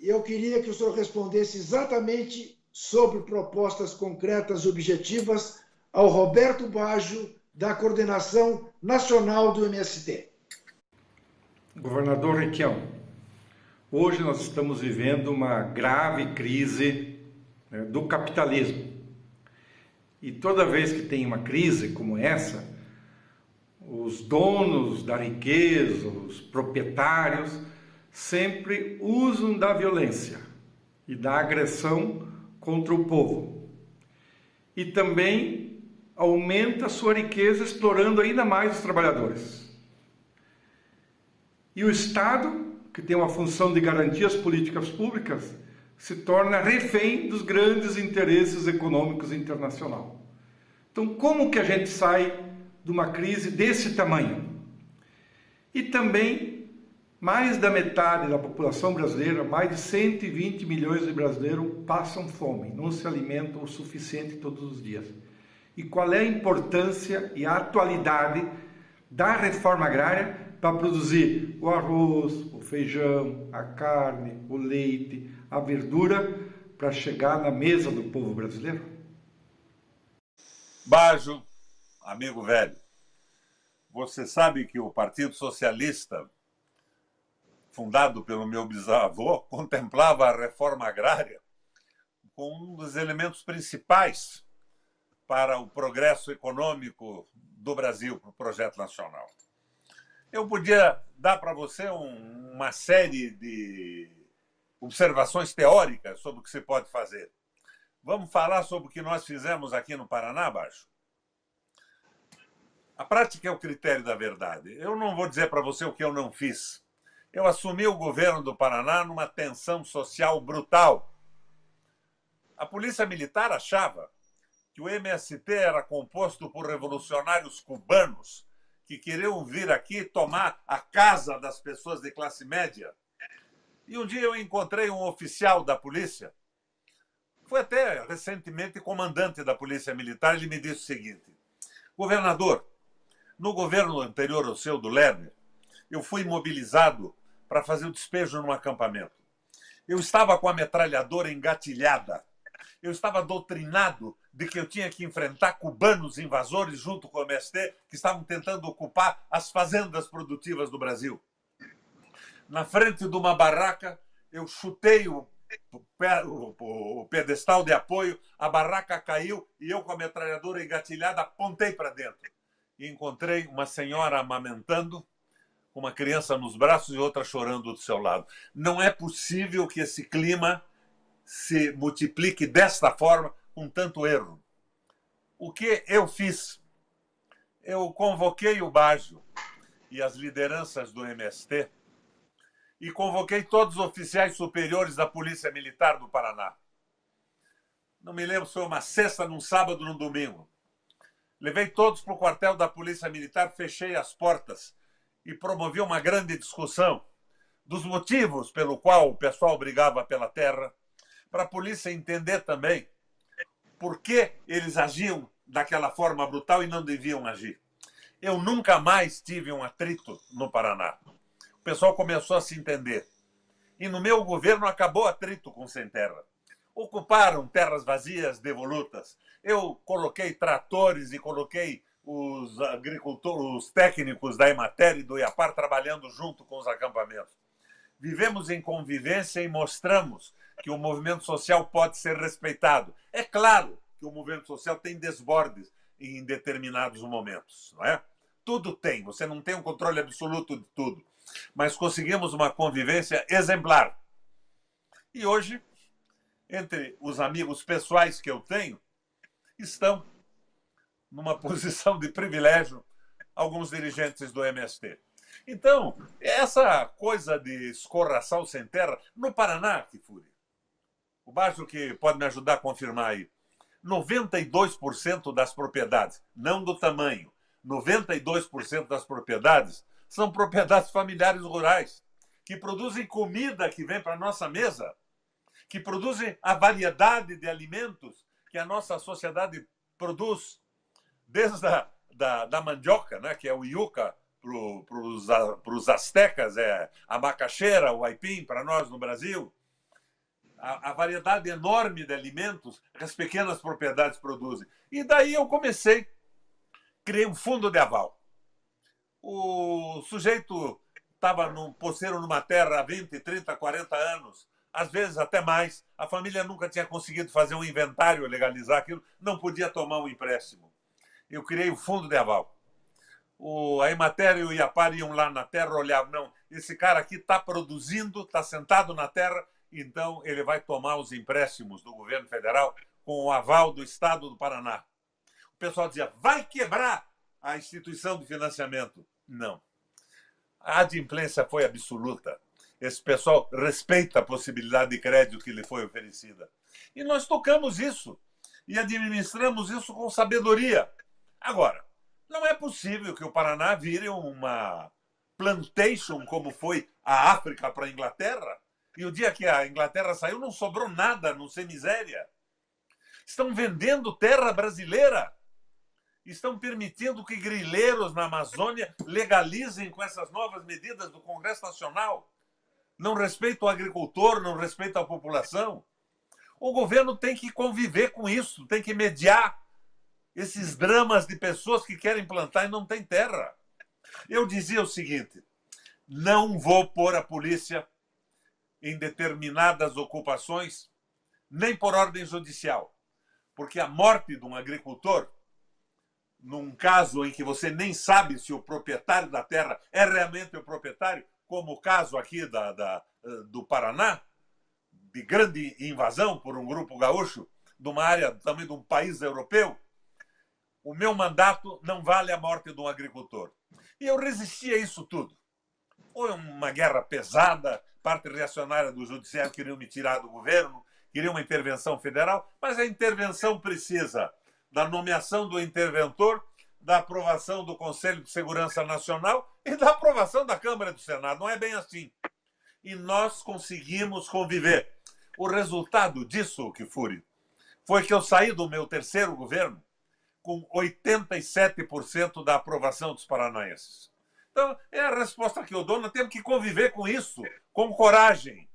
eu queria que o senhor respondesse exatamente sobre propostas concretas e objetivas ao Roberto Baggio, da Coordenação Nacional do MST. Governador Requião, hoje nós estamos vivendo uma grave crise, né, do capitalismo. E toda vez que tem uma crise como essa, os donos da riqueza, os proprietários, sempre usam da violência e da agressão contra o povo. E também aumenta a sua riqueza, explorando ainda mais os trabalhadores. E o Estado, que tem uma função de garantir as políticas públicas, se torna refém dos grandes interesses econômicos internacionais. Então, como que a gente sai de uma crise desse tamanho? E também, mais da metade da população brasileira, mais de 120 milhões de brasileiros, passam fome, não se alimentam o suficiente todos os dias. E qual é a importância e a atualidade da reforma agrária para produzir o arroz, o feijão, a carne, o leite, a verdura, para chegar na mesa do povo brasileiro? Baggio, amigo velho, você sabe que o Partido Socialista, fundado pelo meu bisavô, contemplava a reforma agrária como um dos elementos principais para o progresso econômico do Brasil, para o projeto nacional. Eu podia dar para você uma série de observações teóricas sobre o que se pode fazer. Vamos falar sobre o que nós fizemos aqui no Paraná, Baggio? A prática é o critério da verdade. Eu não vou dizer para você o que eu não fiz. Eu assumi o governo do Paraná numa tensão social brutal. A Polícia Militar achava que o MST era composto por revolucionários cubanos que queriam vir aqui tomar a casa das pessoas de classe média. E um dia eu encontrei um oficial da polícia, foi até recentemente comandante da Polícia Militar, ele me disse o seguinte: governador, no governo anterior ao seu, do Lerner, eu fui mobilizado para fazer o despejo num acampamento. Eu estava com a metralhadora engatilhada. Eu estava doutrinado de que eu tinha que enfrentar cubanos invasores junto com o MST que estavam tentando ocupar as fazendas produtivas do Brasil. Na frente de uma barraca, eu chutei o pedestal de apoio, a barraca caiu e eu, com a metralhadora engatilhada, apontei para dentro. E encontrei uma senhora amamentando, com uma criança nos braços e outra chorando do seu lado. Não é possível que esse clima se multiplique desta forma, com tanto erro. O que eu fiz? Eu convoquei o Baggio e as lideranças do MST e convoquei todos os oficiais superiores da Polícia Militar do Paraná. Não me lembro se foi uma sexta, num sábado, num domingo. Levei todos para o quartel da Polícia Militar, fechei as portas e promovi uma grande discussão dos motivos pelo qual o pessoal brigava pela terra, para a polícia entender também por que eles agiam daquela forma brutal e não deviam agir. Eu nunca mais tive um atrito no Paraná. O pessoal começou a se entender. E no meu governo acabou atrito com sem terra. Ocuparam terras vazias, devolutas. Eu coloquei tratores e coloquei os agricultores, os técnicos da Emater e do IAPAR trabalhando junto com os acampamentos. Vivemos em convivência e mostramos que o movimento social pode ser respeitado. É claro que o movimento social tem desbordes em determinados momentos, não é? Tudo tem, você não tem um controle absoluto de tudo. Mas conseguimos uma convivência exemplar. E hoje, entre os amigos pessoais que eu tenho, estão numa posição de privilégio alguns dirigentes do MST. Então, essa coisa de escorraçar sem terra, no Paraná, Kifuri, o Baggio que pode me ajudar a confirmar aí, 92% das propriedades, não do tamanho, 92% das propriedades são propriedades familiares rurais, que produzem comida que vem para a nossa mesa, que produzem a variedade de alimentos que a nossa sociedade produz, desde da mandioca, né, que é o yuca, para os astecas, é a macaxeira, o aipim, para nós no Brasil, a variedade enorme de alimentos que as pequenas propriedades produzem. E daí eu comecei, criei um fundo de aval. O sujeito estava poceiro numa terra há 20, 30, 40 anos, às vezes até mais. A família nunca tinha conseguido fazer um inventário, legalizar aquilo, não podia tomar um empréstimo. Eu criei o fundo de aval. A Emater e o Iapar iam lá na terra, olhavam, não, esse cara aqui está produzindo, está sentado na terra, então ele vai tomar os empréstimos do governo federal com o aval do Estado do Paraná. O pessoal dizia, vai quebrar a instituição de financiamento. Não. A adimplência foi absoluta. Esse pessoal respeita a possibilidade de crédito que lhe foi oferecida. E nós tocamos isso e administramos isso com sabedoria. Agora, não é possível que o Paraná vire uma plantation como foi a África para a Inglaterra. E o dia que a Inglaterra saiu, não sobrou nada, não sei miséria. Estão vendendo terra brasileira. Estão permitindo que grileiros na Amazônia legalizem com essas novas medidas do Congresso Nacional. Não respeitam o agricultor, não respeitam a população. O governo tem que conviver com isso, tem que mediar esses dramas de pessoas que querem plantar e não têm terra. Eu dizia o seguinte, não vou pôr a polícia em determinadas ocupações, nem por ordem judicial, porque a morte de um agricultor, num caso em que você nem sabe se o proprietário da terra é realmente o proprietário, como o caso aqui do Paraná, de grande invasão por um grupo gaúcho, de uma área também de um país europeu, o meu mandato não vale a morte de um agricultor. E eu resisti a isso tudo. Foi uma guerra pesada, parte reacionária do judiciário queriam me tirar do governo, queriam uma intervenção federal, mas a intervenção precisa da nomeação do interventor, da aprovação do Conselho de Segurança Nacional e da aprovação da Câmara e do Senado. Não é bem assim. E nós conseguimos conviver. O resultado disso, Kifuri, foi que eu saí do meu terceiro governo com 87% da aprovação dos paranaenses. Então, é a resposta que eu dou. Nós temos que conviver com isso, com coragem.